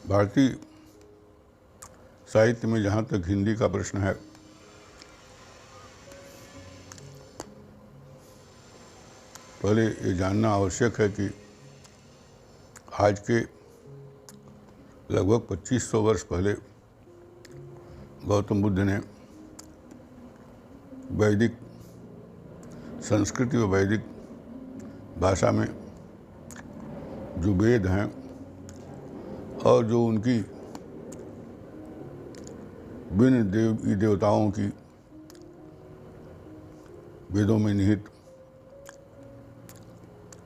भारतीय साहित्य में जहाँ तक हिंदी का प्रश्न है, पहले ये जानना आवश्यक है कि आज के लगभग 2500 वर्ष पहले गौतम बुद्ध ने वैदिक संस्कृति व वैदिक भाषा में जो वेद हैं और जो उनकी विभिन्न देवी देवताओं की वेदों में निहित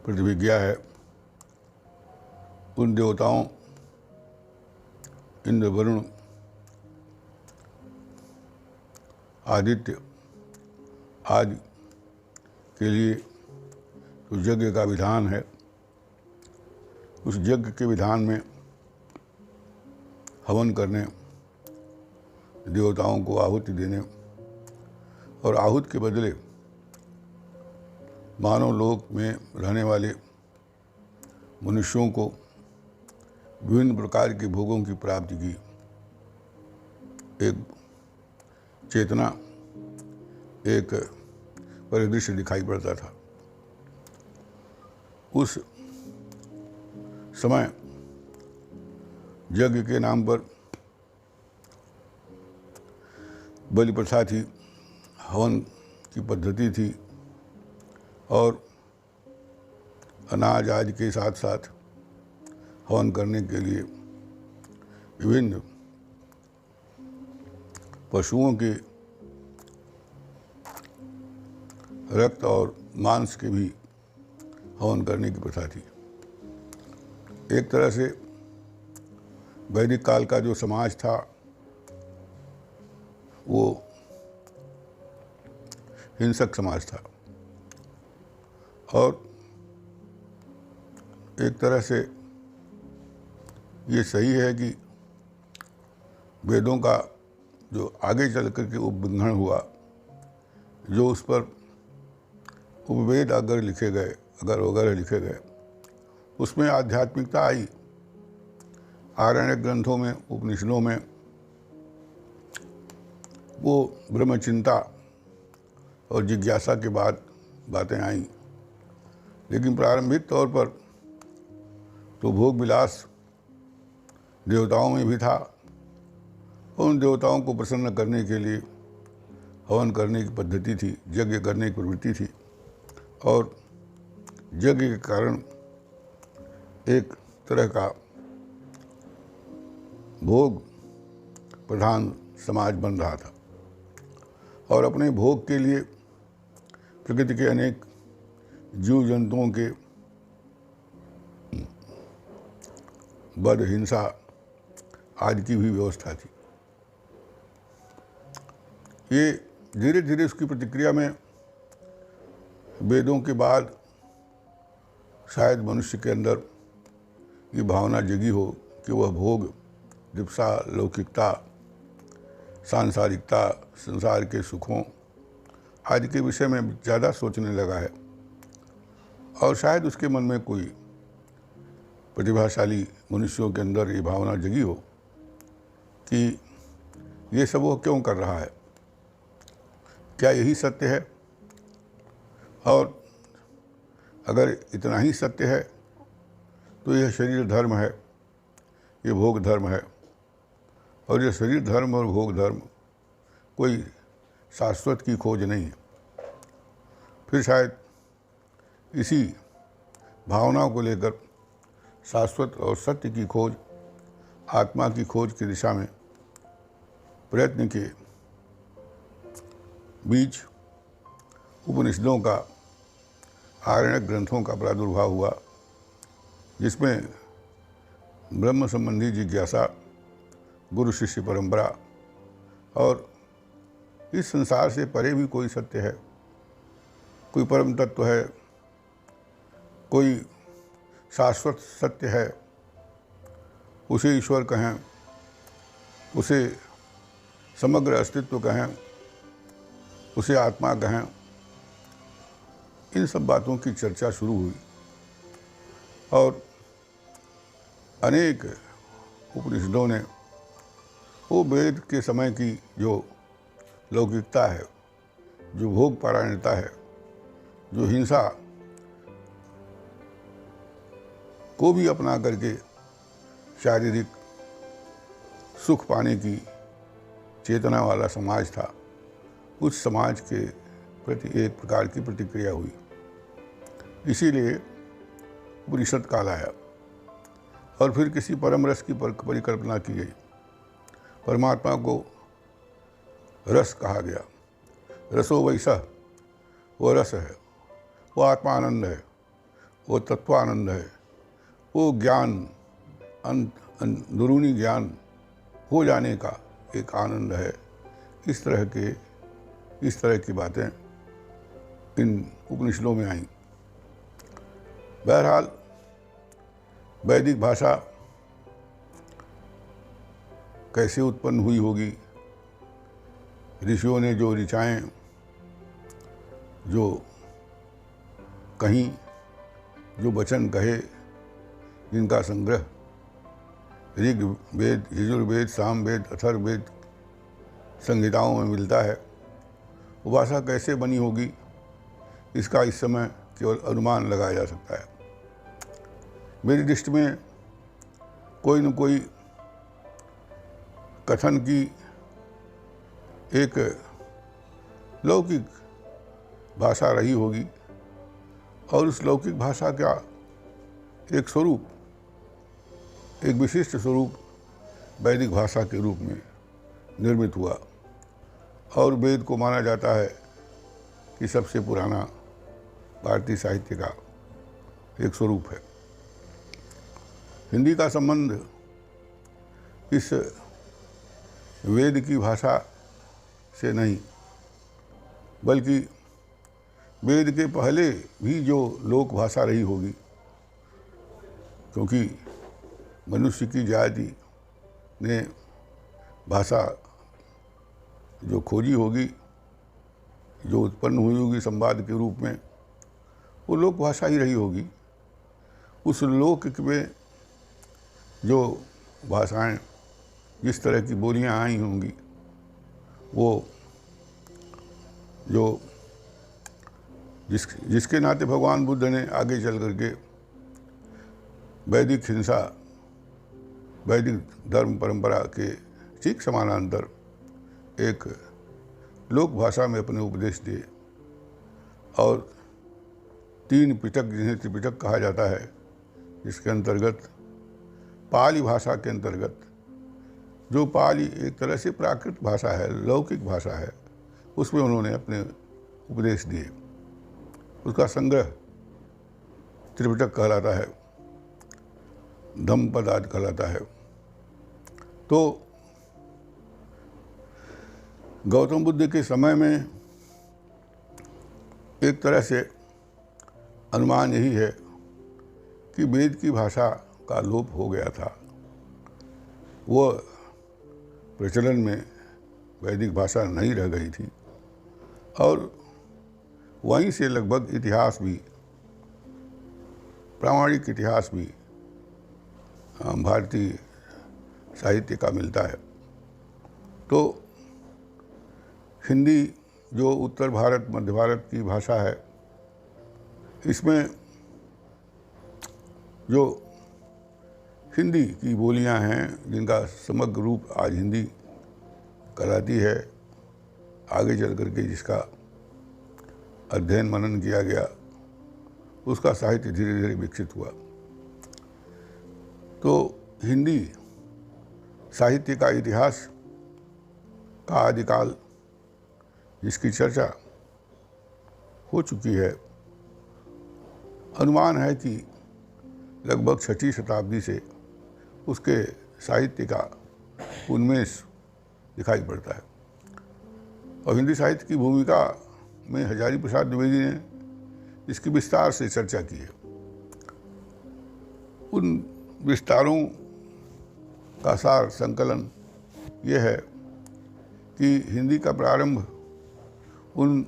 प्रतिभिज्ञा है, उन देवताओं इंद्र, वरुण, आदित्य आदि के लिए जो यज्ञ का विधान है, उस यज्ञ के विधान में हवन करने, देवताओं को आहुति देने और आहुति के बदले मानव लोक में रहने वाले मनुष्यों को विभिन्न प्रकार के भोगों की प्राप्ति की एक चेतना, एक परिदृश्य दिखाई पड़ता था। उस समय यज्ञ के नाम पर बलि प्रथा थी, हवन की पद्धति थी और अनाज आदि के साथ साथ हवन करने के लिए विभिन्न पशुओं के रक्त और मांस के भी हवन करने की प्रथा थी। एक तरह से वैदिक काल का जो समाज था वो हिंसक समाज था और एक तरह से ये सही है कि वेदों का जो आगे चल कर के उपविंगण हुआ, जो उस पर उपवेद अगर लिखे गए, अगर वगैरह लिखे गए, उसमें आध्यात्मिकता आई। आरण्यक ग्रंथों में, उपनिषदों में वो ब्रह्मचिंता और जिज्ञासा के बाद बातें आईं, लेकिन प्रारंभिक तौर पर तो भोग विलास देवताओं में भी था। उन देवताओं को प्रसन्न करने के लिए हवन करने की पद्धति थी, यज्ञ करने की प्रवृत्ति थी और यज्ञ के कारण एक तरह का भोग प्रधान समाज बन रहा था और अपने भोग के लिए प्रकृति के अनेक जीव जंतुओं के वध, हिंसा आदि की भी व्यवस्था थी। ये धीरे धीरे उसकी प्रतिक्रिया में वेदों के बाद शायद मनुष्य के अंदर ये भावना जगी हो कि वह भोग, दिप्सा, लौकिकता, सांसारिकता, संसार के सुखों आदि के विषय में ज़्यादा सोचने लगा है और शायद उसके मन में कोई प्रतिभाशाली मनुष्यों के अंदर ये भावना जगी हो कि ये सब वो क्यों कर रहा है, क्या यही सत्य है? और अगर इतना ही सत्य है तो यह शरीर धर्म है, ये भोग धर्म है और यह शरीर धर्म और भोग धर्म कोई शाश्वत की खोज नहीं है। फिर शायद इसी भावनाओं को लेकर शाश्वत और सत्य की खोज, आत्मा की खोज की दिशा में प्रयत्न के बीच उपनिषदों का, आरण्यक ग्रंथों का प्रादुर्भाव हुआ, जिसमें ब्रह्म संबंधी जिज्ञासा, गुरु शिष्य परंपरा और इस संसार से परे भी कोई सत्य है, कोई परम तत्व है, कोई शाश्वत सत्य है, उसे ईश्वर कहें, उसे समग्र अस्तित्व कहें, उसे आत्मा कहें, इन सब बातों की चर्चा शुरू हुई और अनेक उपनिषदों ने वो वेद के समय की जो लौकिकता है, जो भोग परायणता है, जो हिंसा को भी अपना करके शारीरिक सुख पाने की चेतना वाला समाज था, उस समाज के प्रति एक प्रकार की प्रतिक्रिया हुई। इसीलिए उपनिषद काल आया और फिर किसी परम रस की परिकल्पना की गई। परमात्मा को रस कहा गया। रसो वैसा, वो रस है, वो आत्मानंद है, वो तत्वानंद है, वो ज्ञान, अंदरूनी ज्ञान हो जाने का एक आनंद है। इस तरह की बातें इन उपनिषदों में आईं। बहरहाल वैदिक भाषा कैसे उत्पन्न हुई होगी, ऋषियों ने जो ऋचाएँ जो कहीं, जो वचन कहे, जिनका संग्रह ऋग वेद, यजुर्वेद, सामवेद, अथर्ववेद संहिताओं में मिलता है, वो भाषा कैसे बनी होगी, इसका इस समय केवल अनुमान लगाया जा सकता है। मेरी दृष्टि में कोई न कोई कथन की एक लौकिक भाषा रही होगी और उस लौकिक भाषा का एक स्वरूप, एक विशिष्ट स्वरूप वैदिक भाषा के रूप में निर्मित हुआ और वेद को माना जाता है कि सबसे पुराना भारतीय साहित्य का एक स्वरूप है। हिंदी का संबंध इस वेद की भाषा से नहीं, बल्कि वेद के पहले भी जो लोक भाषा रही होगी, क्योंकि मनुष्य की जाति ने भाषा जो खोजी होगी, जो उत्पन्न हुई होगी संवाद के रूप में, वो लोक भाषा ही रही होगी। उस लोक में जो भाषाएं, जिस तरह की बोलियां आई होंगी, वो जो जिसके नाते भगवान बुद्ध ने आगे चल करके वैदिक हिंसा, वैदिक धर्म परंपरा के ठीक समानांतर एक लोक भाषा में अपने उपदेश दिए और 3 पिटक, जिन्हें त्रिपिटक कहा जाता है, जिसके अंतर्गत पाली भाषा के अंतर्गत, जो पाली एक तरह से प्राकृत भाषा है, लौकिक भाषा है, उसमें उन्होंने अपने उपदेश दिए। उसका संग्रह त्रिपिटक कहलाता है, धम्मपद आदि कहलाता है। तो गौतम बुद्ध के समय में एक तरह से अनुमान यही है कि वेद की भाषा का लोप हो गया था। वो प्रचलन में वैदिक भाषा नहीं रह गई थी और वहीं से लगभग इतिहास भी, प्रामाणिक इतिहास भी भारतीय साहित्य का मिलता है। तो हिंदी जो उत्तर भारत, मध्य भारत की भाषा है, इसमें जो हिंदी की बोलियां हैं, जिनका समग्र रूप आज हिंदी कहलाती है, आगे चल करके जिसका अध्ययन मनन किया गया, उसका साहित्य धीरे धीरे विकसित हुआ। तो हिंदी साहित्य का इतिहास का आदिकाल, जिसकी चर्चा हो चुकी है, अनुमान है कि लगभग 6वीं शताब्दी से उसके साहित्य का उन्मेष दिखाई पड़ता है। और हिंदी साहित्य की भूमिका में हजारी प्रसाद द्विवेदी ने इसकी विस्तार से चर्चा की है। उन विस्तारों का सार संकलन ये है कि हिंदी का प्रारंभ उन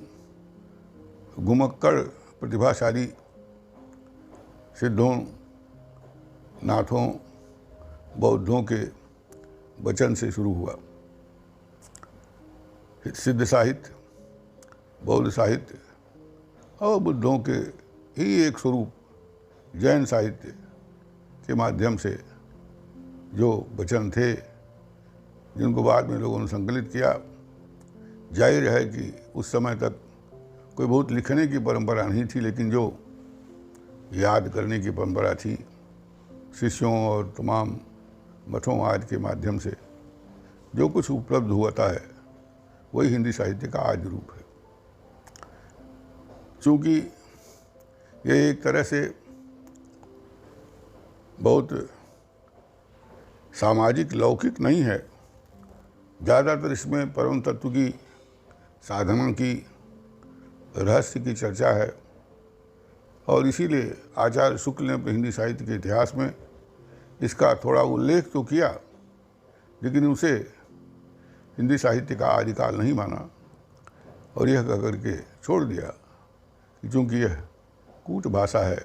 घुमक्कड़ प्रतिभाशाली सिद्धों, नाथों, बौद्धों के वचन से शुरू हुआ। सिद्ध साहित्य, बौद्ध साहित्य और बुद्धों के ही एक स्वरूप जैन साहित्य के माध्यम से जो वचन थे, जिनको बाद में लोगों ने संकलित किया। जाहिर है कि उस समय तक कोई बहुत लिखने की परंपरा नहीं थी, लेकिन जो याद करने की परंपरा थी, शिष्यों और तमाम मठों आदि के माध्यम से जो कुछ उपलब्ध हुआ है, वही हिंदी साहित्य का आज रूप है। चूँकि ये एक तरह से बहुत सामाजिक लौकिक नहीं है, ज़्यादातर इसमें परम तत्व की साधना की, रहस्य की चर्चा है। और इसीलिए आचार्य शुक्ल ने अपने हिंदी साहित्य के इतिहास में इसका थोड़ा उल्लेख तो किया, लेकिन उसे हिंदी साहित्य का आदिकाल नहीं माना और यह कह करके छोड़ दिया कि चूँकि यह कूट भाषा है,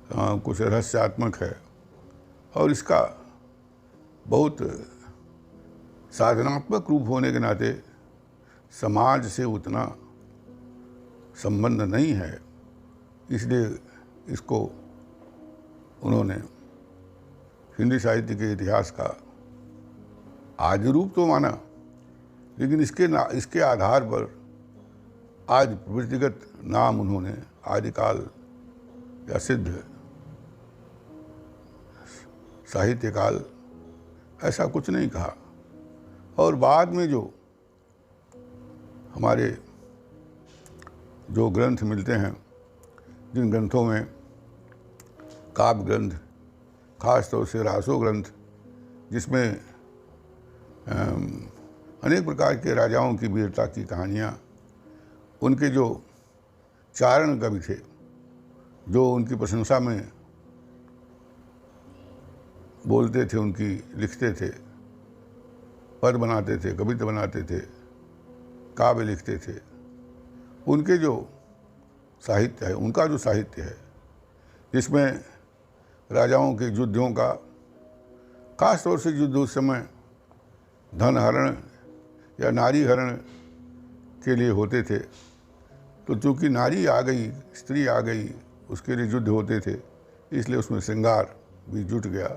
कुछ रहस्यात्मक है और इसका बहुत साधनात्मक रूप होने के नाते समाज से उतना संबंध नहीं है, इसलिए इसको उन्होंने हिंदी साहित्य के इतिहास का आदि रूप तो माना, लेकिन इसके आधार पर आज व्यक्तिगत नाम उन्होंने आदिकाल या सिद्ध साहित्य काल ऐसा कुछ नहीं कहा। और बाद में जो हमारे जो ग्रंथ मिलते हैं, जिन ग्रंथों में काव्य ग्रंथ, खास तौर से रासो ग्रंथ, जिसमें अनेक प्रकार के राजाओं की वीरता की कहानियाँ, उनके जो चारण कवि थे, जो उनकी प्रशंसा में बोलते थे, उनकी लिखते थे, पद बनाते थे, कविता बनाते थे, काव्य लिखते थे, उनके जो साहित्य है, उनका जो साहित्य है, जिसमें राजाओं के युद्धों का, खास तौर से युद्ध उस समय धन हरण या नारी हरण के लिए होते थे, तो चूँकि नारी आ गई, स्त्री आ गई, उसके लिए युद्ध होते थे, इसलिए उसमें श्रृंगार भी जुट गया।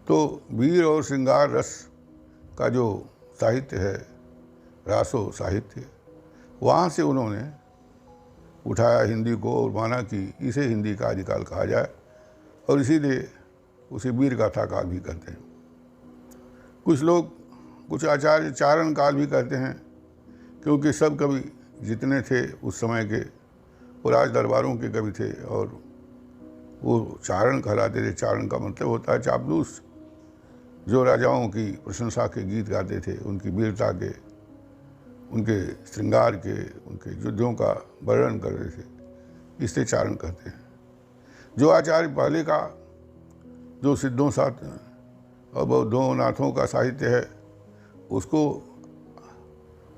तो वीर और श्रृंगार रस का जो साहित्य है, रासो साहित्य, वहाँ से उन्होंने उठाया हिंदी को और माना कि इसे हिंदी का आदिकाल कहा जाए, और इसीलिए उसे वीर गाथा काल भी कहते हैं। कुछ लोग, कुछ आचार्य चारण काल भी कहते हैं, क्योंकि सब कवि जितने थे उस समय के, वो राज दरबारों के कवि थे और वो चारण कहलाते थे। चारण का मतलब होता है चापलूस, जो राजाओं की प्रशंसा के गीत गाते थे, उनकी वीरता के, उनके श्रृंगार के, उनके युद्धों का वर्णन करते थे, इससे चारण कहते हैं। जो आचार्य पहले का, जो सिद्धों साथ और बौद्धों नाथों का साहित्य है, उसको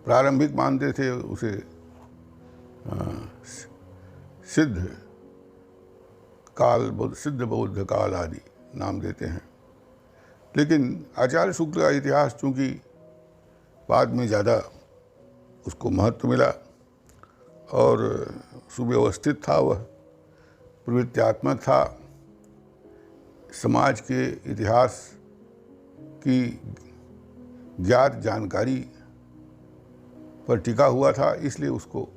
प्रारंभिक मानते थे, उसे सिद्ध काल, सिद्ध बौद्ध काल आदि नाम देते हैं। लेकिन आचार्य शुक्ल का इतिहास चूँकि बाद में ज़्यादा उसको महत्व मिला और सुव्यवस्थित था, वह प्रवृत्त्यात्मक था, समाज के इतिहास की ज्ञात जानकारी पर टिका हुआ था, इसलिए उसको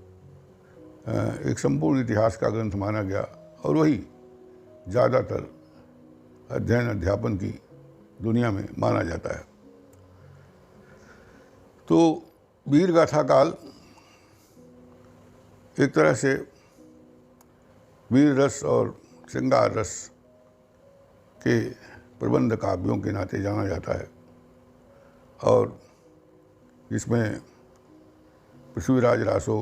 एक संपूर्ण इतिहास का ग्रंथ माना गया और वही ज़्यादातर अध्ययन अध्यापन की दुनिया में माना जाता है। तो वीर गाथा काल एक तरह से वीर रस और श्रृंगार रस के प्रबंध काव्यों के नाते जाना जाता है, और इसमें पृथ्वीराज रासो,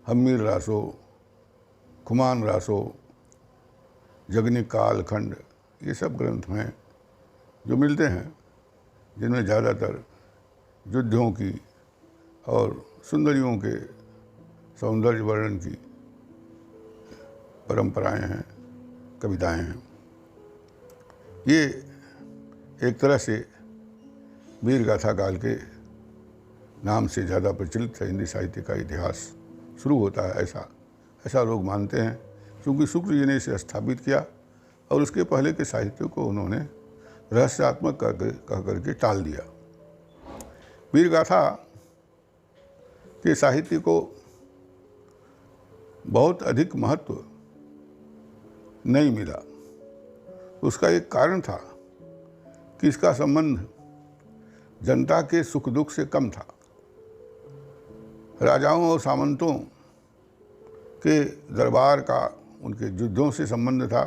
हम्मीर रासो, खुमान रासो, जगनिक काल खंड, ये सब ग्रंथ हैं जो मिलते हैं, जिनमें ज़्यादातर युद्धों की और सुंदरियों के सौंदर्य वर्णन की परंपराएं हैं, कविताएं हैं। ये एक तरह से वीर गाथा काल के नाम से ज़्यादा प्रचलित है। हिंदी साहित्य का इतिहास शुरू होता है ऐसा लोग मानते हैं, क्योंकि शुक्ल जी ने इसे स्थापित किया और उसके पहले के साहित्य को उन्होंने रहस्यात्मक कह करके टाल दिया। वीर गाथा के साहित्य को बहुत अधिक महत्व नहीं मिला। उसका एक कारण था कि इसका संबंध जनता के सुख दुख से कम था। राजाओं और सामंतों के दरबार का उनके युद्धों से संबंध था।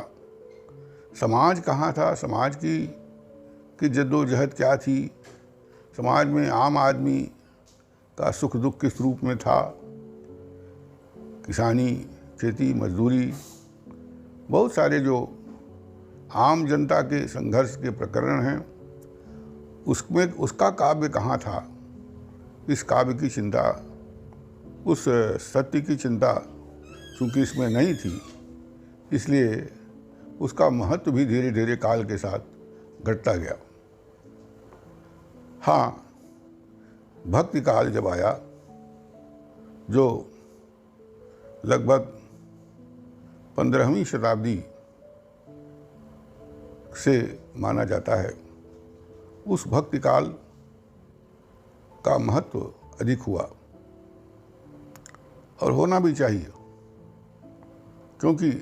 समाज कहाँ था, समाज की जद्दोजहद क्या थी, समाज में आम आदमी का सुख दुख किस रूप में था, किसानी, खेती, मजदूरी, बहुत सारे जो आम जनता के संघर्ष के प्रकरण हैं, उसमें उसका काव्य कहाँ था। इस काव्य की चिंता, उस सत्य की चिंता चूँकि इसमें नहीं थी, इसलिए उसका महत्व भी धीरे धीरे काल के साथ घटता गया। हाँ, भक्ति काल जब आया, जो लगभग 15वीं शताब्दी से माना जाता है, उस भक्ति काल का महत्व अधिक हुआ और होना भी चाहिए, क्योंकि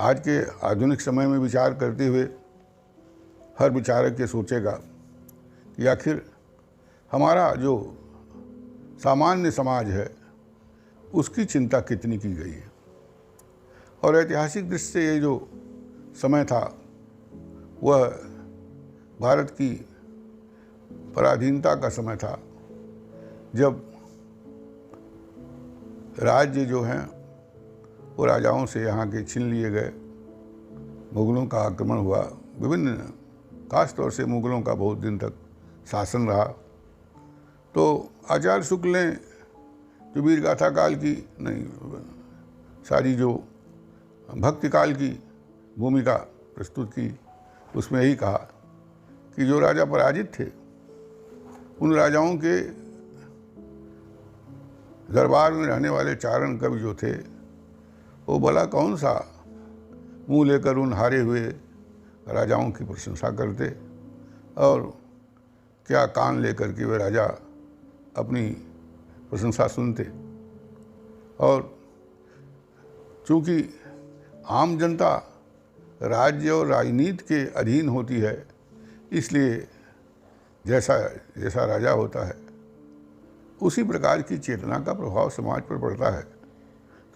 आज के आधुनिक समय में विचार करते हुए हर विचारक ये सोचेगा कि आखिर हमारा जो सामान्य समाज है उसकी चिंता कितनी की गई है। और ऐतिहासिक दृष्टि से ये जो समय था वह भारत की पराधीनता का समय था, जब राज्य जो हैं वो राजाओं से यहाँ के छीन लिए गए, मुगलों का आक्रमण हुआ, विभिन्न खास तौर से मुगलों का बहुत दिन तक शासन रहा। तो आचार्य शुक्ल ने जो वीर गाथा काल की सारी जो भक्ति काल की भूमिका प्रस्तुत की, उसमें यही कहा कि जो राजा पराजित थे उन राजाओं के दरबार में रहने वाले चारण कवि जो थे वो भला कौन सा मुंह लेकर उन हारे हुए राजाओं की प्रशंसा करते, और क्या कान लेकर के वे राजा अपनी प्रशंसा सुनते। और चूँकि आम जनता राज्य और राजनीति के अधीन होती है, इसलिए जैसा राजा होता है उसी प्रकार की चेतना का प्रभाव समाज पर पड़ता है।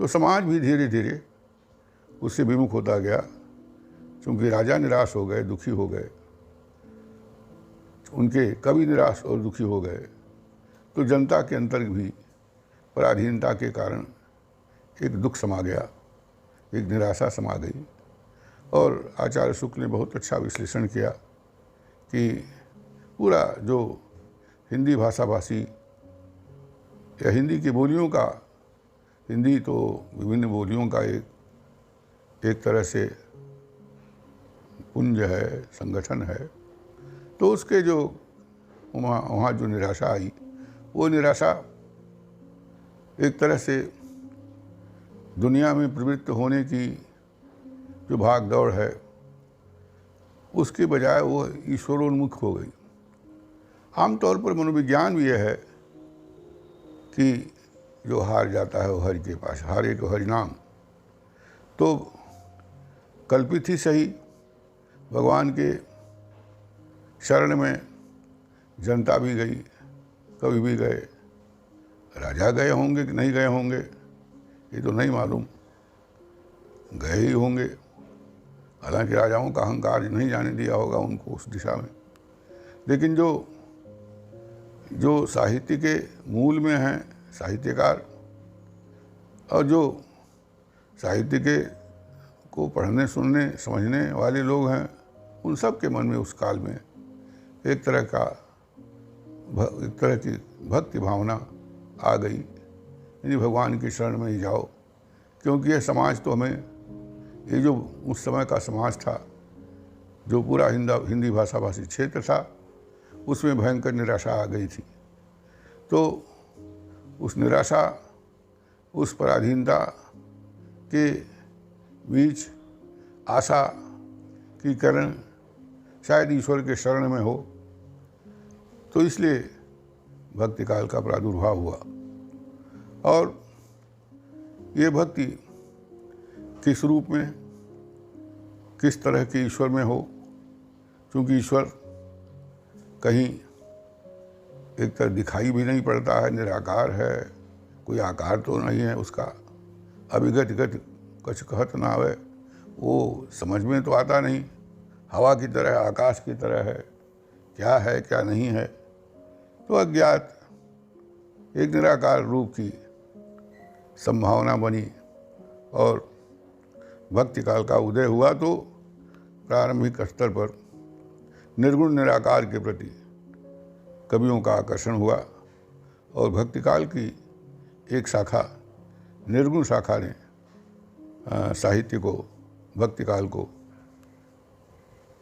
तो समाज भी धीरे धीरे उससे विमुख होता गया, क्योंकि राजा निराश हो गए, दुखी हो गए, उनके कवि निराश और दुखी हो गए, तो जनता के अंतर भी पराधीनता के कारण एक दुख समा गया, एक निराशा समा गई। और आचार्य शुक्ल ने बहुत अच्छा विश्लेषण किया कि पूरा जो हिंदी भाषा भाषी या हिंदी की बोलियों का, हिंदी तो विभिन्न बोलियों का एक तरह से पुंज है, संगठन है, तो उसके जो वहाँ जो निराशा आई, वो निराशा एक तरह से दुनिया में प्रवृत्त होने की जो भाग दौड़ है उसके बजाय वो ईश्वरोन्मुख हो गई। आमतौर पर मनोविज्ञान भी यह है कि जो हार जाता है वो हरि के पास, हारे को हरि नाम। तो कल्पित ही सही भगवान के शरण में जनता भी गई, कवि भी गए, राजा गए होंगे कि नहीं गए होंगे ये तो नहीं मालूम, गए ही होंगे। हालांकि राजाओं का अहंकार नहीं जाने दिया होगा उनको उस दिशा में, लेकिन जो साहित्य के मूल में हैं साहित्यकार, और जो साहित्य के को पढ़ने, सुनने, समझने वाले लोग हैं, उन सब के मन में उस काल में एक तरह की भक्ति भावना आ गई, यानी भगवान की शरण में ही जाओ। क्योंकि यह समाज तो हमें, ये जो उस समय का समाज था जो पूरा हिंदी भाषाभाषी क्षेत्र था उसमें भयंकर निराशा आ गई थी। तो उस निराशा, उस पराधीनता के बीच आशा की किरण शायद ईश्वर के शरण में हो, तो इसलिए भक्ति काल का प्रादुर्भाव हुआ। और ये भक्ति किस रूप में, किस तरह के ईश्वर में हो, क्योंकि ईश्वर कहीं एक तरह दिखाई भी नहीं पड़ता है, निराकार है, कोई आकार तो नहीं है उसका, अभिगत गत कुछ कहत ना आवे, वो समझ में तो आता नहीं, हवा की तरह, आकाश की तरह है, क्या है क्या नहीं है। तो अज्ञात एक निराकार रूप की संभावना बनी और भक्ति काल का उदय हुआ। तो प्रारंभिक स्तर पर निर्गुण निराकार के प्रति कवियों का आकर्षण हुआ और भक्ति काल की एक शाखा, निर्गुण शाखा ने साहित्य को, भक्ति काल को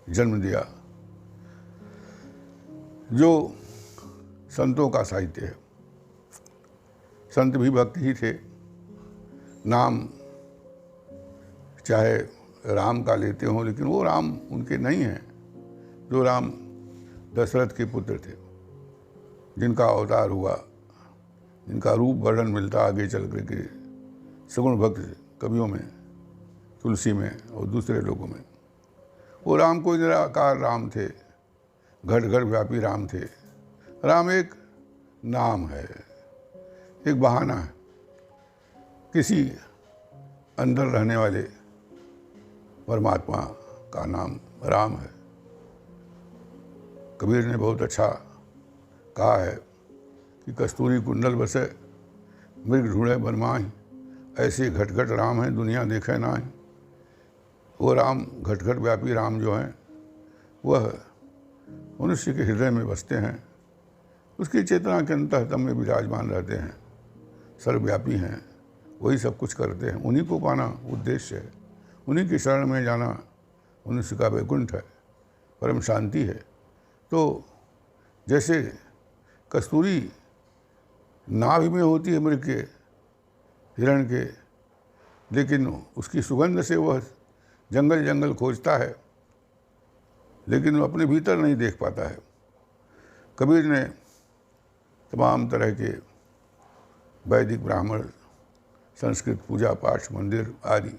जन्म दिया, जो संतों का साहित्य है। संत भी भक्त ही थे। नाम चाहे राम का लेते हों, लेकिन वो राम उनके नहीं हैं जो राम दशरथ के पुत्र थे, जिनका अवतार हुआ, जिनका रूप वर्णन मिलता आगे चल कर के सगुण भक्त कवियों में, तुलसी में और दूसरे लोगों में। वो राम कोई निराकार राम थे, घट घट व्यापी राम थे। राम एक नाम है, एक बहाना है, किसी अंदर रहने वाले परमात्मा का नाम राम है। कबीर ने बहुत अच्छा कहा है कि कस्तूरी कुंडल बसे मृग ढूंढे बनमाही, ऐसे घट घट राम है दुनिया देखे नाहीं। वो राम, घट घट व्यापी राम जो हैं, वह मनुष्य के हृदय में बसते हैं, उसकी चेतना के अंतःतम में विराजमान रहते हैं, सर्वव्यापी हैं, वही सब कुछ करते हैं। उन्हीं को पाना उद्देश्य है, उन्हीं की शरण में जाना मनुष्य का वैकुंठ है, परम शांति है। तो जैसे कस्तूरी नाभि में होती है मृग के, हिरण के, लेकिन उसकी सुगंध से वह जंगल जंगल खोजता है, लेकिन वो अपने भीतर नहीं देख पाता है। कबीर ने तमाम तरह के वैदिक, ब्राह्मण, संस्कृत पूजा पाठ, मंदिर आदि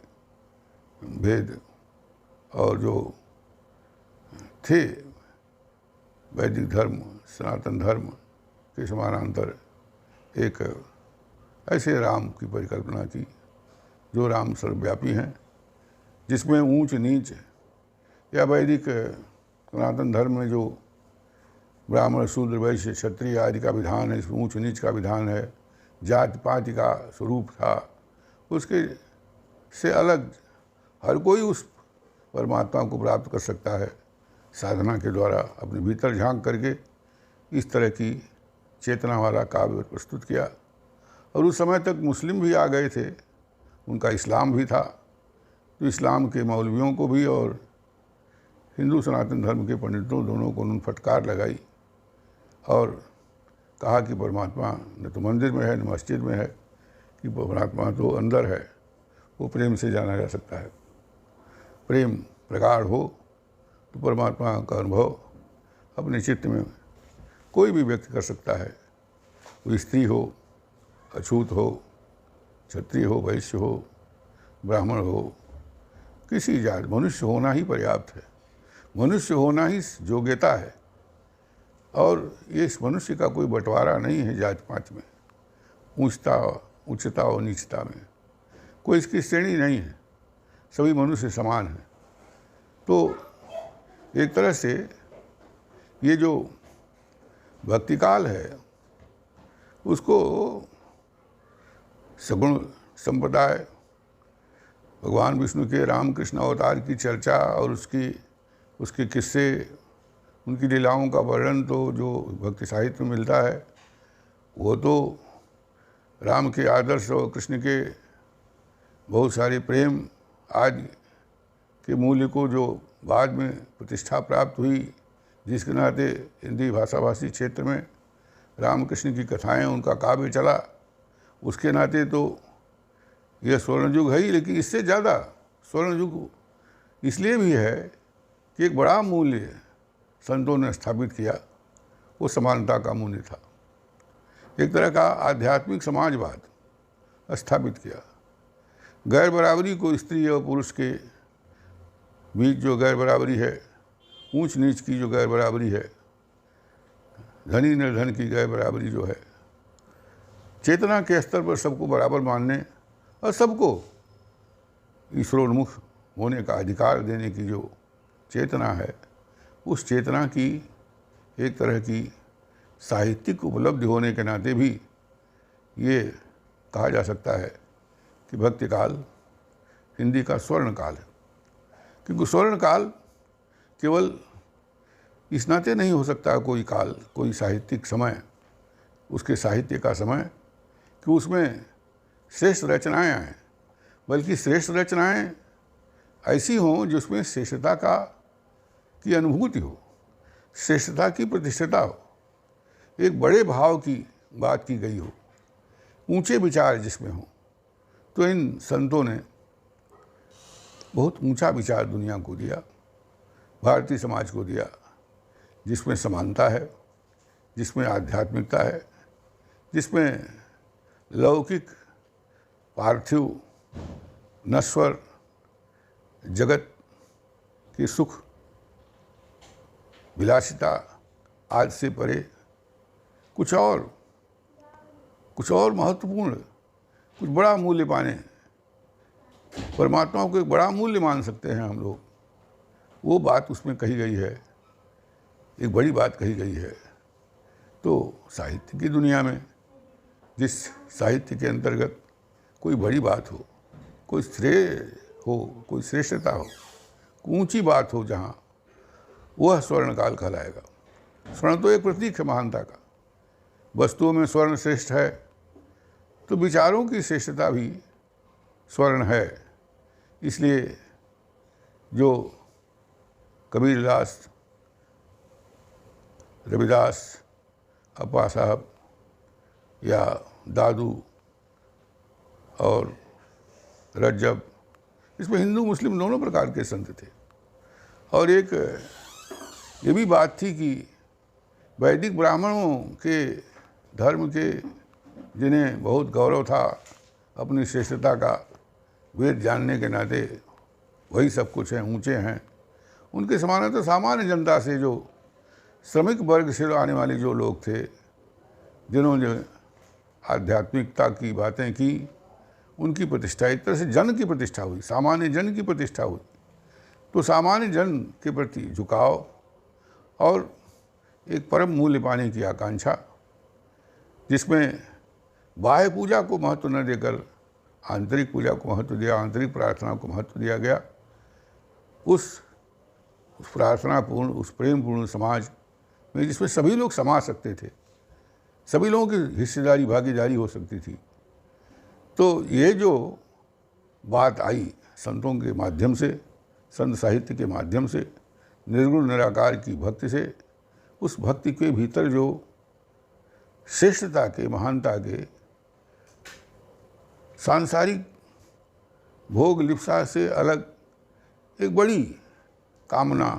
भेद और जो थे वैदिक धर्म, सनातन धर्म के समानांतर एक ऐसे राम की परिकल्पना की जो राम सर्वव्यापी हैं, जिसमें ऊंच नीच या वैदिक सनातन धर्म में जो ब्राह्मण, शूद्र, वैश्य, क्षत्रिय आदि का विधान है, इसमें ऊंच नीच का विधान है, जाति पाति का स्वरूप था, उसके से अलग हर कोई उस परमात्मा को प्राप्त कर सकता है साधना के द्वारा। अपने भीतर झांक करके इस तरह की चेतना वाला काव्य प्रस्तुत किया। और उस समय तक मुस्लिम भी आ गए थे, उनका इस्लाम भी था, तो इस्लाम के मौलवियों को भी और हिंदू सनातन धर्म के पंडितों दोनों को उन्होंने फटकार लगाई और कहा कि परमात्मा न तो मंदिर में है न मस्जिद में है, कि परमात्मा तो अंदर है, वो प्रेम से जाना जा सकता है। प्रेम प्रगाढ़ हो तो परमात्मा का अनुभव अपने चित्त में कोई भी व्यक्त कर सकता है। वो स्त्री हो, अछूत हो, क्षत्रिय हो, वैश्य हो, ब्राह्मण हो, किसी जात, मनुष्य होना ही पर्याप्त है, मनुष्य होना ही योग्यता है। और ये इस मनुष्य का कोई बंटवारा नहीं है जात पात में, उच्चता और नीचता में, कोई इसकी श्रेणी नहीं है, सभी मनुष्य समान हैं। तो एक तरह से ये जो भक्ति काल है उसको सगुण संप्रदाय, भगवान विष्णु के रामकृष्ण अवतार की चर्चा और उसके किस्से, उनकी लीलाओं का वर्णन तो जो भक्ति साहित्य में मिलता है, वो तो राम के आदर्श और कृष्ण के बहुत सारे प्रेम आदि के मूल्य को जो बाद में प्रतिष्ठा प्राप्त हुई, जिसके नाते हिंदी भाषाभाषी क्षेत्र में रामकृष्ण की कथाएं, उनका काव्य चला, उसके नाते तो यह स्वर्ण युग है ही। लेकिन इससे ज़्यादा स्वर्ण युग इसलिए भी है कि एक बड़ा मूल्य संतों ने स्थापित किया, वो समानता का मूल्य था। एक तरह का आध्यात्मिक समाजवाद स्थापित किया। गैर बराबरी को, स्त्री और पुरुष के बीच जो गैर बराबरी है, ऊंच नीच की जो गैर बराबरी है, धनी निर्धन की गैर बराबरी जो है, चेतना के स्तर पर सबको बराबर मानने और सबको ईश्वरोन्मुख होने का अधिकार देने की जो चेतना है, उस चेतना की एक तरह की साहित्यिक उपलब्धि होने के नाते भी ये कहा जा सकता है कि भक्ति काल हिंदी का स्वर्ण काल है। क्योंकि स्वर्ण काल केवल इस नाते नहीं हो सकता कोई काल, कोई साहित्यिक समय, उसके साहित्य का समय कि उसमें श्रेष्ठ रचनाएं आएँ, बल्कि श्रेष्ठ रचनाएं ऐसी हों जिसमें श्रेष्ठता की अनुभूति हो, श्रेष्ठता की प्रतिष्ठता हो, एक बड़े भाव की बात की गई हो, ऊंचे विचार जिसमें हो। तो इन संतों ने बहुत ऊंचा विचार दुनिया को दिया, भारतीय समाज को दिया, जिसमें समानता है, जिसमें आध्यात्मिकता है, जिसमें लौकिक, पार्थिव, नश्वर जगत की सुख विलासिता आज से परे कुछ और महत्वपूर्ण, कुछ बड़ा मूल्य पाने, परमात्मा को एक बड़ा मूल्य मान सकते हैं हम लोग, वो बात उसमें कही गई है, एक बड़ी बात कही गई है। तो साहित्य की दुनिया में जिस साहित्य के अंतर्गत कोई बड़ी बात हो, कोई श्रेय हो, कोई श्रेष्ठता हो, ऊंची बात हो, जहाँ वह स्वर्ण काल कहलाएगा। स्वर्ण तो एक प्रतीक है महानता का। वस्तुओं में स्वर्ण श्रेष्ठ है, तो विचारों की श्रेष्ठता भी स्वर्ण है। इसलिए जो कबीरदास, रविदास, अप्पा साहब या दादू और रज्जब, इसमें हिंदू मुस्लिम दोनों प्रकार के संत थे। और एक ये भी बात थी कि वैदिक ब्राह्मणों के धर्म के, जिन्हें बहुत गौरव था अपनी श्रेष्ठता का, वेद जानने के नाते वही सब कुछ हैं, ऊंचे हैं, उनके समान तो सामान्य जनता से, जो श्रमिक वर्ग से आने वाले जो लोग थे, जिन्होंने आध्यात्मिकता की बातें की, उनकी प्रतिष्ठा, एक तरह से जन की प्रतिष्ठा हुई, सामान्य जन की प्रतिष्ठा हुई। तो सामान्य जन के प्रति झुकाव और एक परम मूल्य पाने की आकांक्षा, जिसमें बाह्य पूजा को महत्व न देकर आंतरिक पूजा को महत्व दिया, आंतरिक प्रार्थना को महत्व दिया गया। उस प्रार्थनापूर्ण, उस प्रेमपूर्ण समाज में जिसमें सभी लोग समा सकते थे, सभी लोगों की हिस्सेदारी, भागीदारी हो सकती थी। तो ये जो बात आई संतों के माध्यम से, संत साहित्य के माध्यम से, निर्गुण निराकार की भक्ति से, उस भक्ति के भीतर जो श्रेष्ठता के, महानता के, सांसारिक भोग लिप्सा से अलग एक बड़ी कामना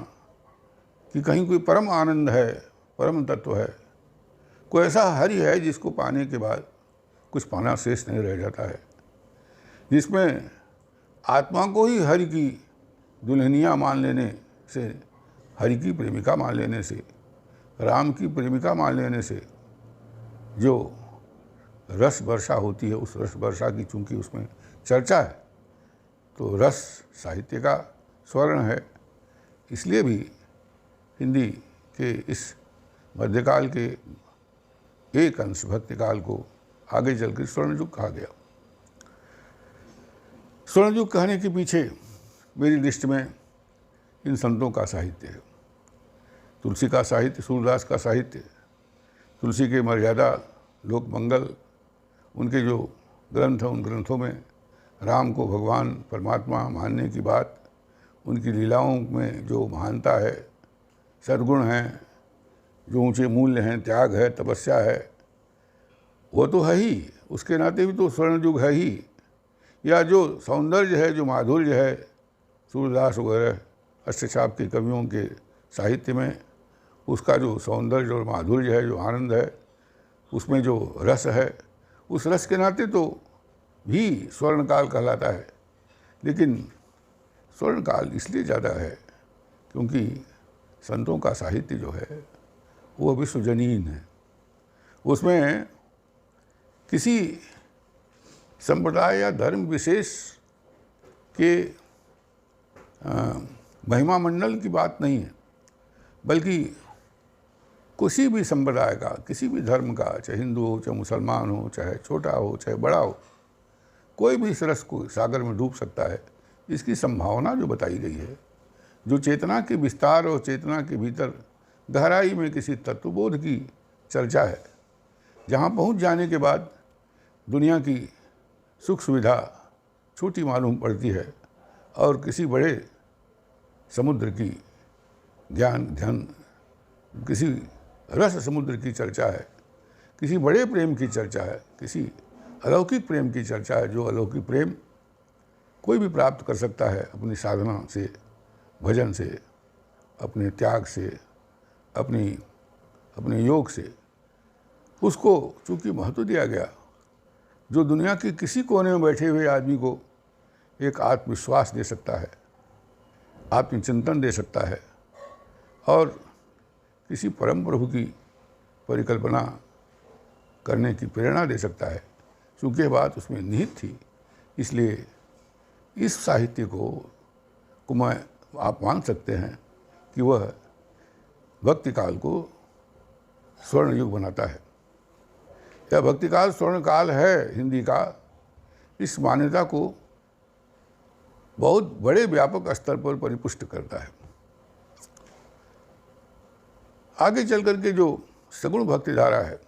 कि कहीं कोई परम आनंद है, परम तत्व है, कोई ऐसा हरि है जिसको पाने के बाद कुछ पाना शेष नहीं रह जाता है, जिसमें आत्मा को ही हरि की दुल्हनिया मान लेने से, हरि की प्रेमिका मान लेने से, राम की प्रेमिका मान लेने से जो रस वर्षा होती है, उस रस वर्षा की चूंकि उसमें चर्चा है, तो रस साहित्य का स्वर्ण है। इसलिए भी हिंदी के इस मध्यकाल के एक अंश भक्तिकाल को आगे चलकर स्वर्ण युग कहा गया। स्वर्ण युग कहने के पीछे मेरी लिस्ट में इन संतों का साहित्य है। तुलसी का साहित्य, सूरदास का साहित्य, तुलसी के मर्यादा, लोक मंगल, उनके जो ग्रंथ हैं, उन ग्रंथों में राम को भगवान परमात्मा मानने की बात, उनकी लीलाओं में जो महानता है, सद्गुण हैं, जो ऊंचे मूल्य हैं, त्याग है, तपस्या है, वो तो है ही, उसके नाते भी तो स्वर्ण युग है ही। या जो सौंदर्य है, जो माधुर्य है, सूरदास वगैरह अष्टछाप के कवियों के साहित्य में उसका जो सौंदर्य और माधुर्य है, जो आनंद है, उसमें जो रस है, उस रस के नाते तो भी स्वर्णकाल कहलाता है। लेकिन स्वर्णकाल इसलिए ज़्यादा है क्योंकि संतों का साहित्य जो है वो विश्वजनीन है। उसमें किसी संप्रदाय या धर्म विशेष के महिमा मंडल की बात नहीं है, बल्कि किसी भी संप्रदाय का, किसी भी धर्म का, चाहे हिंदू हो, चाहे मुसलमान हो, चाहे छोटा हो, चाहे बड़ा हो, कोई भी इस रस को सागर में डूब सकता है। इसकी संभावना जो बताई गई है, जो चेतना के विस्तार और चेतना के भीतर गहराई में किसी तत्वबोध की चर्चा है, जहाँ पहुँच जाने के बाद दुनिया की सुख सुविधा छोटी मालूम पड़ती है और किसी बड़े समुद्र की ज्ञान ध्यान, किसी रस समुद्र की चर्चा है, किसी बड़े प्रेम की चर्चा है, किसी अलौकिक प्रेम की चर्चा है, जो अलौकिक प्रेम कोई भी प्राप्त कर सकता है अपनी साधना से, भजन से, अपने त्याग से, अपने योग से। उसको चूँकि महत्व दिया गया, जो दुनिया के किसी कोने में बैठे हुए आदमी को एक आत्मविश्वास दे सकता है, आत्मचिंतन दे सकता है और किसी परम प्रभु की परिकल्पना करने की प्रेरणा दे सकता है। चूँकि यह बात उसमें निहित थी, इसलिए इस साहित्य को आप मान सकते हैं कि वह भक्तिकाल को स्वर्ण युग बनाता है। यह भक्तिकाल स्वर्णकाल है हिंदी का, इस मान्यता को बहुत बड़े व्यापक स्तर पर परिपुष्ट करता है। आगे चल करके जो सगुण भक्ति धारा है,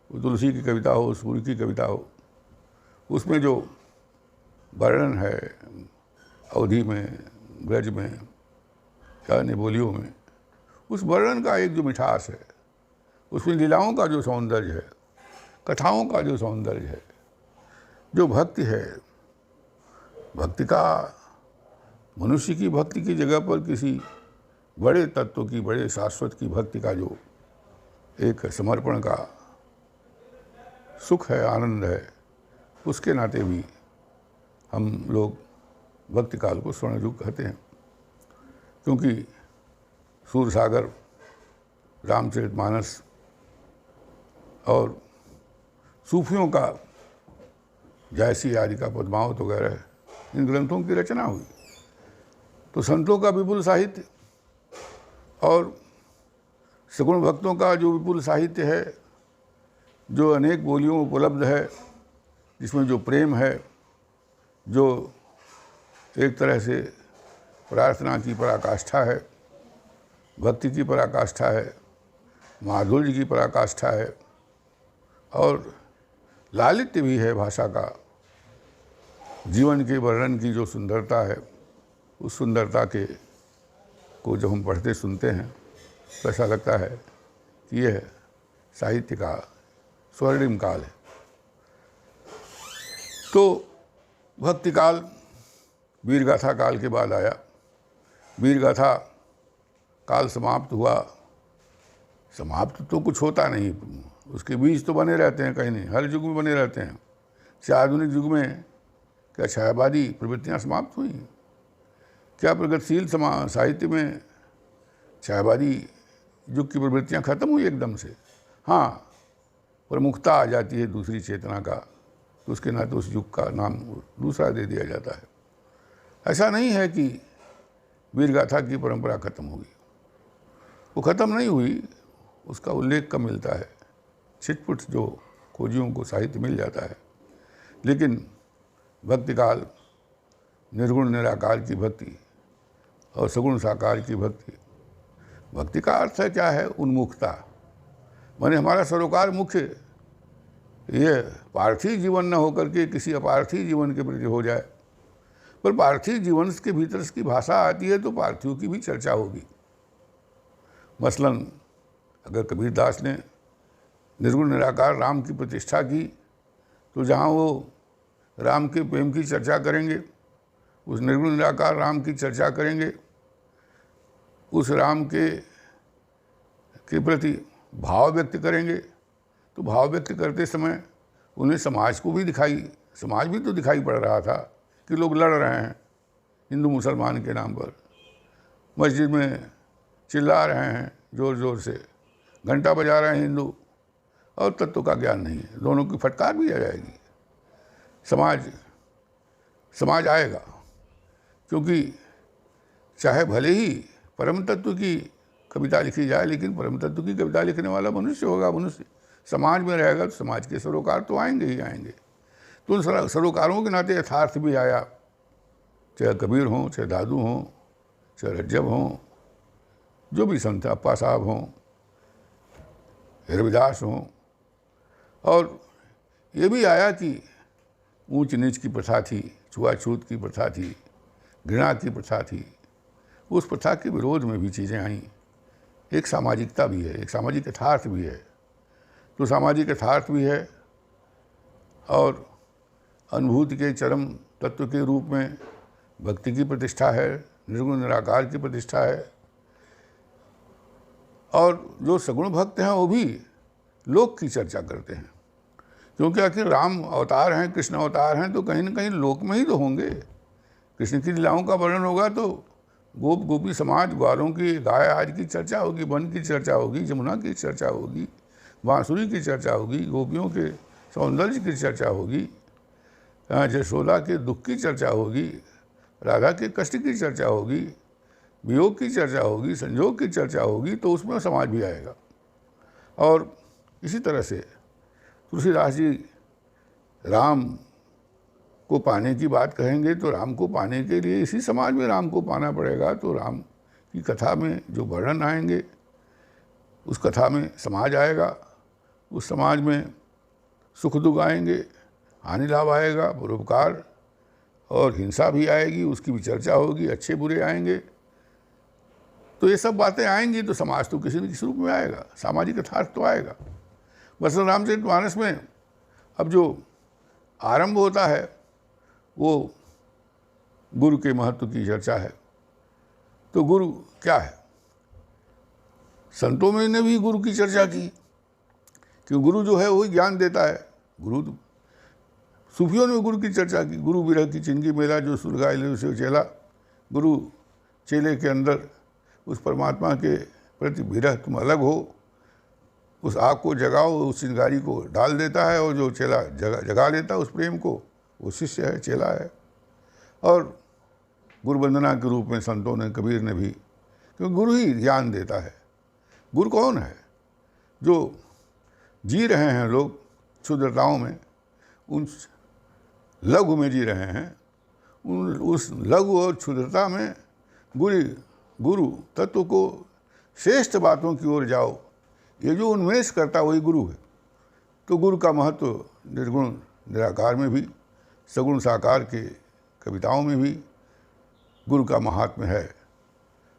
वो तुलसी की कविता हो, सूर्य की कविता हो, उसमें जो वर्णन है अवधि में, ब्रज में या अन्य बोलियों में, उस वर्णन का एक जो मिठास है, उसमें लीलाओं का जो सौंदर्य है, कथाओं का जो सौंदर्य है, जो भक्ति है, भक्ति का मनुष्य की भक्ति की जगह पर किसी बड़े तत्व की, बड़े शाश्वत की भक्ति का जो एक समर्पण का सुख है, आनंद है, उसके नाते भी हम लोग भक्ति काल को स्वर्ण युग कहते हैं। क्योंकि सूरसागर, रामचरितमानस और सूफियों का जैसी आदि का पद्मावत वगैरह, इन ग्रंथों की रचना हुई, तो संतों का विपुल साहित्य और सगुण भक्तों का जो विपुल साहित्य है, जो अनेक बोलियों में उपलब्ध है, जिसमें जो प्रेम है, जो एक तरह से प्रार्थना की पराकाष्ठा है, भक्ति की पराकाष्ठा है, माधुर्य की पराकाष्ठा है और लालित्य भी है भाषा का, जीवन के वर्णन की जो सुंदरता है, उस सुंदरता को जब हम पढ़ते सुनते हैं तो ऐसा लगता है कि यह साहित्य का स्वर्णिम काल है। तो भक्ति काल वीरगाथा काल के बाद आया। वीरगाथा काल समाप्त हुआ, समाप्त तो कुछ होता नहीं, उसके बीज तो बने रहते हैं, कहीं नहीं, हर युग में बने रहते हैं। क्या आधुनिक युग में क्या छायावादी प्रवृत्तियाँ समाप्त हुई? क्या प्रगतिशील साहित्य में छायावादी युग की प्रवृत्तियाँ खत्म हुई एकदम से? हाँ, प्रमुखता आ जाती है दूसरी चेतना का, तो उसके नाते उस युग का नाम दूसरा दे दिया जाता है। ऐसा नहीं है कि वीरगाथा की परंपरा खत्म होगी, वो खत्म नहीं हुई, उसका उल्लेख कम मिलता है, छिटपुट जो खोजियों को साहित्य मिल जाता है। लेकिन भक्तिकाल, निर्गुण निराकार की भक्ति और सगुण साकार की भक्ति, भक्ति का अर्थ है क्या है? उन्मुखता। माने हमारा सरोकार मुख्य ये पार्थिव जीवन न होकर के किसी अपार्थिव जीवन के प्रति हो जाए। पर पार्थिव जीवन के भीतर इसकी भाषा आती है तो पार्थिव की भी चर्चा होगी। मसलन अगर कबीरदास ने निर्गुण निराकार राम की प्रतिष्ठा की तो जहाँ वो राम के प्रेम की चर्चा करेंगे, उस निर्गुण निराकार राम की चर्चा करेंगे, उस राम के प्रति भाव व्यक्त करेंगे, तो भाव व्यक्त करते समय उन्हें समाज भी तो दिखाई पड़ रहा था कि लोग लड़ रहे हैं हिंदू मुसलमान के नाम पर, मस्जिद में चिल्ला रहे हैं ज़ोर ज़ोर से, घंटा बजा रहे हैं हिंदू, और तत्व का ज्ञान नहीं है। दोनों की फटकार भी आ जाएगी। समाज आएगा, क्योंकि चाहे भले ही परम तत्व की कविता लिखी जाए, लेकिन परम तत्व की कविता लिखने वाला मनुष्य होगा। मनुष्य समाज में रहेगा तो समाज के सरोकार तो आएंगे ही आएंगे। तो उन सरोकारों के नाते यथार्थ भी आया, चाहे कबीर हों, चाहे दादू हों, चाहे रज्जब हों, जो भी संत अप्पा साहब हों, रविदास हों। और ये भी आया कि ऊंच नीच की प्रथा थी, छुआछूत की प्रथा थी, घृणा की प्रथा थी। उस प्रथा के विरोध में भी चीज़ें आईं। एक सामाजिकता भी है, एक सामाजिक यथार्थ भी है। तो सामाजिक यथार्थ भी है और अनुभूति के चरम तत्व के रूप में भक्ति की प्रतिष्ठा है, निर्गुण निराकार की प्रतिष्ठा है। और जो सगुण भक्त हैं वो भी लोक की चर्चा करते हैं, क्योंकि आखिर राम अवतार हैं, कृष्ण अवतार हैं, तो कहीं ना कहीं लोक में ही तो होंगे। कृष्ण की लीलाओं का वर्णन होगा तो गोप गोपी समाज, ग्वालों की, गाय आज की चर्चा होगी, वन की चर्चा होगी, जमुना की चर्चा होगी, बांसुरी की चर्चा होगी, गोपियों के सौंदर्य की चर्चा होगी, यशोदा के दुख की चर्चा होगी, राधा के कष्ट की चर्चा होगी, वियोग की चर्चा होगी, संजोग की चर्चा होगी। तो उसमें समाज भी आएगा। और इसी तरह से तुलसीदास जी राम को पाने की बात कहेंगे तो राम को पाने के लिए इसी समाज में राम को पाना पड़ेगा। तो राम की कथा में जो वर्णन आएंगे, उस कथा में समाज आएगा, उस समाज में सुख दुख आएंगे, हानि लाभ आएगा, परोपकार और हिंसा भी आएगी, उसकी भी चर्चा होगी, अच्छे बुरे आएंगे। तो ये सब बातें आएंगी तो समाज तो किसी न किसी रूप में आएगा, सामाजिक यथार्थ तो आएगा। बस रामचरितमानस में अब जो आरंभ होता है वो गुरु के महत्व की चर्चा है। तो गुरु क्या है? संतों में ने भी गुरु की चर्चा की कि गुरु जो है वही ज्ञान देता है। गुरु सूफियों ने गुरु की चर्चा की। गुरु विरह की चिंगी मेला जो सुलगाए ले उसे चेला। गुरु चेले के अंदर उस परमात्मा के प्रति विरह तुम अलग हो, उस आग को जगाओ, उस चिंगारी को डाल देता है, और जो चेला जगा लेता है उस प्रेम को, वो शिष्य है, चेला है। और गुरु वंदना के रूप में संतों ने, कबीर ने भी, क्योंकि गुरु ही ज्ञान देता है। गुरु कौन है? जो जी रहे हैं लोग क्षुद्रताओं में, उन लघु में जी रहे हैं, उस लघु और क्षुद्रता में गुरु तत्व को श्रेष्ठ बातों की ओर जाओ, ये जो उन्मेष करता वही गुरु है। तो गुरु का महत्व निर्गुण निराकार में भी, सगुण साकार के कविताओं में भी गुरु का महात्म्य है।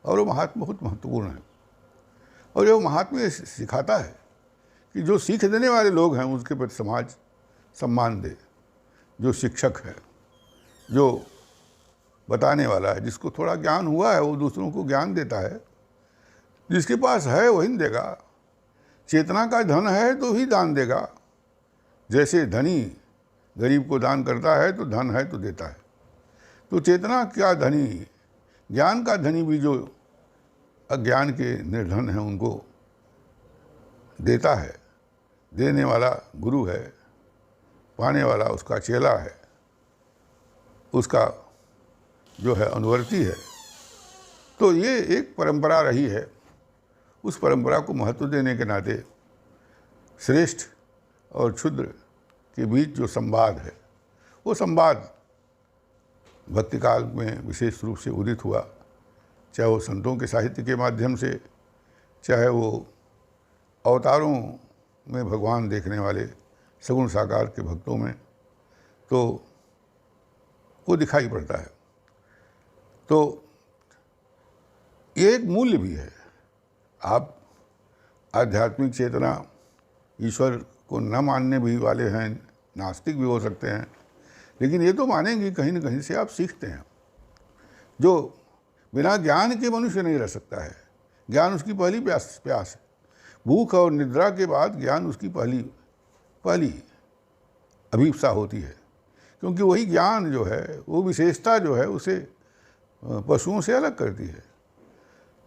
और वो महात्म्य बहुत महत्वपूर्ण है। और ये महात्म्य सिखाता है कि जो सीख देने वाले लोग हैं उसके प्रति समाज सम्मान दे। जो शिक्षक है, जो बताने वाला है, जिसको थोड़ा ज्ञान हुआ है वो दूसरों को ज्ञान देता है। जिसके पास है वही देगा। चेतना का धन है तो ही दान देगा। जैसे धनी गरीब को दान करता है तो धन है तो देता है। तो चेतना का धनी, ज्ञान का धनी भी जो अज्ञान के निर्धन हैं उनको देता है। देने वाला गुरु है, पाने वाला उसका चेला है, उसका जो है अनुवर्ती है। तो ये एक परंपरा रही है। उस परंपरा को महत्व देने के नाते श्रेष्ठ और क्षुद्र के बीच जो संवाद है, वो संवाद भक्ति काल में विशेष रूप से उदित हुआ। चाहे वो संतों के साहित्य के माध्यम से, चाहे वो अवतारों में भगवान देखने वाले सगुण साकार के भक्तों में, तो वो दिखाई पड़ता है। तो ये एक मूल्य भी है। आप आध्यात्मिक चेतना, ईश्वर को न मानने भी वाले हैं, नास्तिक भी हो सकते हैं, लेकिन ये तो मानेंगे कहीं न कहीं से आप सीखते हैं। जो बिना ज्ञान के मनुष्य नहीं रह सकता है, ज्ञान उसकी पहली प्यास है। भूख और निद्रा के बाद ज्ञान उसकी पहली अभिप्सा होती है, क्योंकि वही ज्ञान जो है, वो विशेषता जो है, उसे पशुओं से अलग करती है।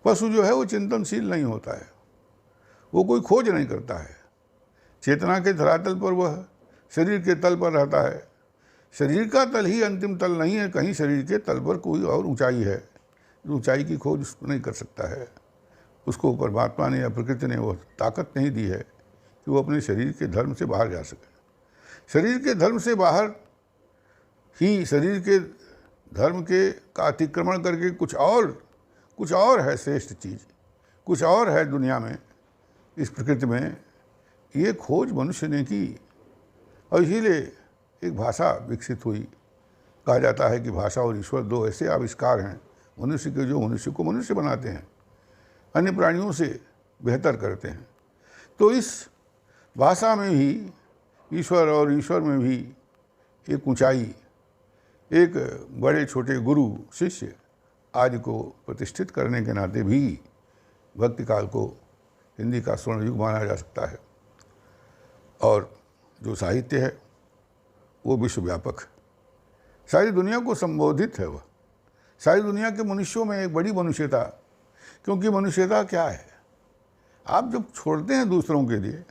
पशु जो है वो चिंतनशील नहीं होता है, वो कोई खोज नहीं करता है। चेतना के धरातल पर वह शरीर के तल पर रहता है। शरीर का तल ही अंतिम तल नहीं है, कहीं शरीर के तल पर कोई और ऊंचाई है। ऊंचाई की खोज उसको नहीं कर सकता है। उसको परमात्मा ने या प्रकृति ने वो ताकत नहीं दी है कि वो अपने शरीर के धर्म से बाहर जा सके। शरीर के धर्म से बाहर ही शरीर के धर्म के का अतिक्रमण करके कुछ और है श्रेष्ठ चीज़, कुछ और है दुनिया में, इस प्रकृति में। ये खोज मनुष्य ने की और इसीलिए एक भाषा विकसित हुई। कहा जाता है कि भाषा और ईश्वर दो ऐसे आविष्कार हैं मनुष्य के, जो मनुष्य को मनुष्य बनाते हैं, अन्य प्राणियों से बेहतर करते हैं। तो इस भाषा में भी ईश्वर और ईश्वर में भी एक ऊंचाई, एक बड़े छोटे गुरु शिष्य आदि को प्रतिष्ठित करने के नाते भी भक्ति काल को हिंदी का स्वर्ण युग माना जा सकता है। और जो साहित्य है वो विश्वव्यापक है, सारी दुनिया को संबोधित है। वह सारी दुनिया के मनुष्यों में एक बड़ी मनुष्यता, क्योंकि मनुष्यता क्या है, आप जब छोड़ते हैं दूसरों के लिए,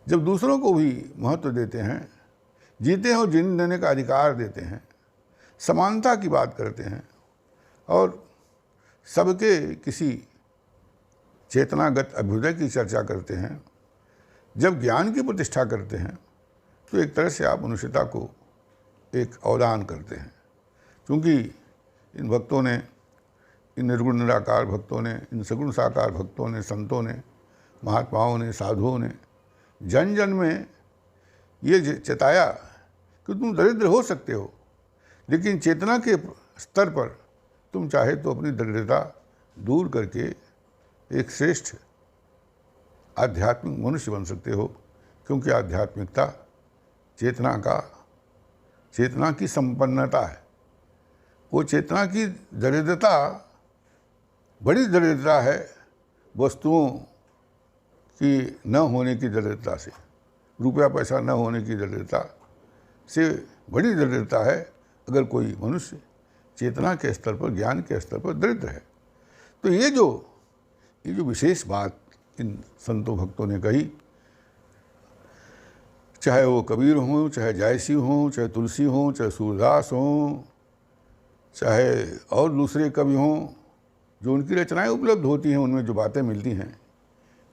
जब दूसरों को भी महत्व देते हैं, जीते हो जीने देने का अधिकार देते हैं, समानता की बात करते हैं और सबके किसी चेतनागत अभ्युदय की चर्चा करते हैं, जब ज्ञान की प्रतिष्ठा करते हैं, तो एक तरह से आप मनुष्यता को एक अवदान करते हैं। क्योंकि इन भक्तों ने, इन निर्गुण निराकार भक्तों ने, इन सगुण साकार भक्तों ने, संतों ने, महात्माओं ने, साधुओं ने जन जन में ये चेताया कि तुम दरिद्र हो सकते हो, लेकिन चेतना के स्तर पर तुम चाहे तो अपनी दरिद्रता दूर करके एक श्रेष्ठ आध्यात्मिक मनुष्य बन सकते हो। क्योंकि आध्यात्मिकता चेतना की संपन्नता है। वो चेतना की दरिद्रता बड़ी दरिद्रता है वस्तुओं की न होने की दरिद्रता से, रुपया पैसा न होने की दरिद्रता से बड़ी दरिद्रता है अगर कोई मनुष्य चेतना के स्तर पर, ज्ञान के स्तर पर दरिद्र है। तो ये जो विशेष बात इन संतों भक्तों ने कही, चाहे वो कबीर हों, चाहे जायसी हों, चाहे तुलसी हों, चाहे सूरदास हों, चाहे और दूसरे कवि हों, जो उनकी रचनाएं उपलब्ध होती हैं, उनमें जो बातें मिलती हैं,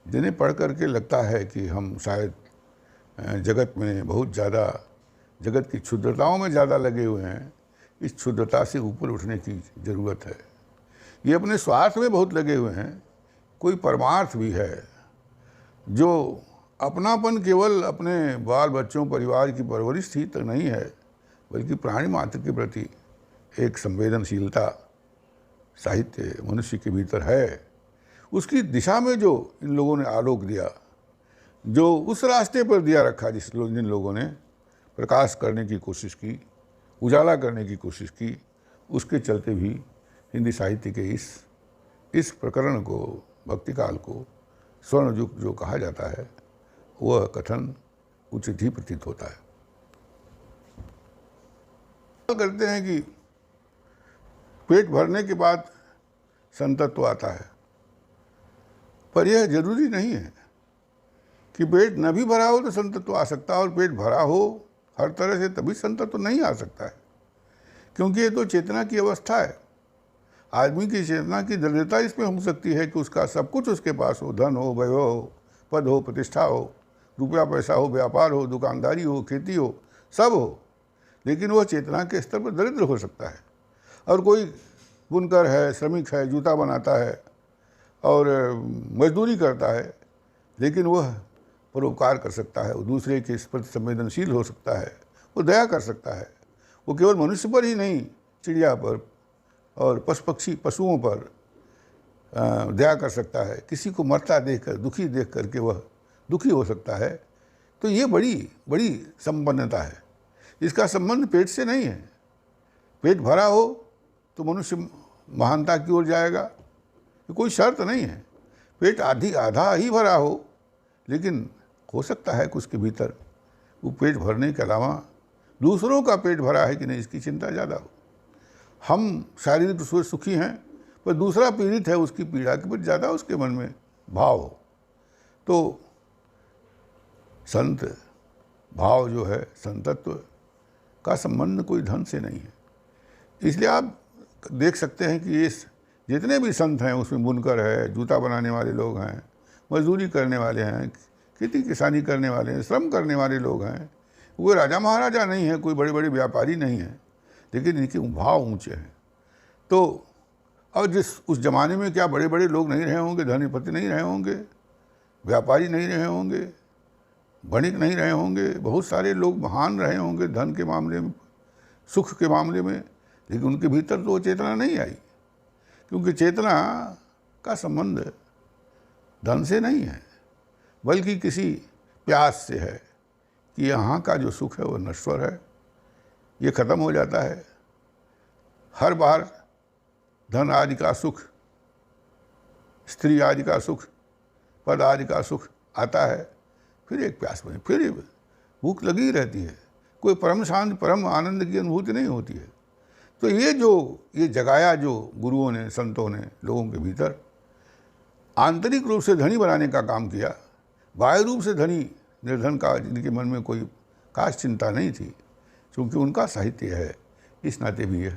जिन्हें पढ़ करके लगता है कि हम शायद जगत में बहुत ज़्यादा, जगत की क्षुद्रताओं में ज़्यादा लगे हुए हैं। इस क्षुद्रता से ऊपर उठने की ज़रूरत है। ये अपने स्वार्थ में बहुत लगे हुए हैं, कोई परमार्थ भी है। जो अपनापन केवल अपने बाल बच्चों, परिवार की परवरिश ही तक नहीं है, बल्कि प्राणी मात्र के प्रति एक संवेदनशीलता साहित्य मनुष्य के भीतर है। उसकी दिशा में जो इन लोगों ने आलोक दिया, जो उस रास्ते पर दिया रखा जिन लोगों ने प्रकाश करने की कोशिश की, उजाला करने की कोशिश की, उसके चलते भी हिंदी साहित्य के इस प्रकरण को, भक्ति काल को स्वर्ण युग जो कहा जाता है, वह कथन उचित ही प्रतीत होता है। करते हैं कि पेट भरने के बाद संतत्व आता है, पर यह जरूरी नहीं है कि पेट न भी भरा हो तो संतत्व आ सकता है, और पेट भरा हो हर तरह से तभी संतत्व नहीं आ सकता है। क्योंकि ये तो चेतना की अवस्था है। आदमी की चेतना की दरिद्रता इसमें हो सकती है कि उसका सब कुछ उसके पास हो, धन हो, वैभव हो, पद हो, प्रतिष्ठा हो, रुपया पैसा हो, व्यापार हो, दुकानदारी हो, खेती हो, सब हो, लेकिन वह चेतना के स्तर पर दरिद्र हो सकता है। और कोई बुनकर है, श्रमिक है, जूता बनाता है और मजदूरी करता है, लेकिन वह परोपकार कर सकता है, वो दूसरे के इस प्रति संवेदनशील हो सकता है, वो दया कर सकता है। वो केवल मनुष्य पर ही नहीं, चिड़िया पर, और पशु पक्षी पशुओं पर दया कर सकता है, किसी को मरता देखकर दुखी देख करके वह दुखी हो सकता है, तो ये बड़ी बड़ी संपन्नता है। इसका संबंध पेट से नहीं है। पेट भरा हो तो मनुष्य महानता की ओर जाएगा, ये कोई शर्त नहीं है। पेट आधा ही भरा हो, लेकिन हो सकता है कि उसके भीतर वो पेट भरने के अलावा दूसरों का पेट भरा है कि नहीं, इसकी चिंता ज़्यादा हो। हम शारीरिक रूप से सुखी हैं, पर दूसरा पीड़ित है, उसकी पीड़ा के प्रति ज़्यादा उसके मन में भाव हो। तो संत भाव जो है, संतत्व का संबंध कोई धन से नहीं है। इसलिए आप देख सकते हैं कि ये जितने भी संत हैं उसमें बुनकर है, जूता बनाने वाले लोग हैं, मजदूरी करने वाले हैं, खेती किसानी करने वाले हैं, श्रम करने वाले लोग हैं। वो राजा महाराजा नहीं है, कोई बड़े बड़े व्यापारी नहीं हैं, लेकिन इनके भाव ऊंचे हैं। तो और उस जमाने में क्या बड़े बड़े लोग नहीं रहे होंगे, धनीपति नहीं रहे होंगे, व्यापारी नहीं रहे होंगे, वणिक नहीं रहे होंगे, बहुत सारे लोग महान रहे होंगे धन के मामले में, सुख के मामले में, लेकिन उनके भीतर तो वो चेतना नहीं आई, क्योंकि चेतना का संबंध धन से नहीं है, बल्कि किसी प्यास से है कि यहाँ का जो सुख है वो नश्वर है, ये खत्म हो जाता है। हर बार धन आदि का सुख, स्त्री आदि का सुख, पद आदि का सुख आता है, फिर एक प्यास बनी, फिर भूख लगी रहती है, कोई परम शांति परम आनंद की अनुभूति नहीं होती है। तो ये जगाया जो गुरुओं ने, संतों ने लोगों के भीतर, आंतरिक रूप से धनी बनाने का काम किया, बाह्य रूप से धनी निर्धन का जिनके मन में कोई खास चिंता नहीं थी, क्योंकि उनका साहित्य है, इस नाते भी यह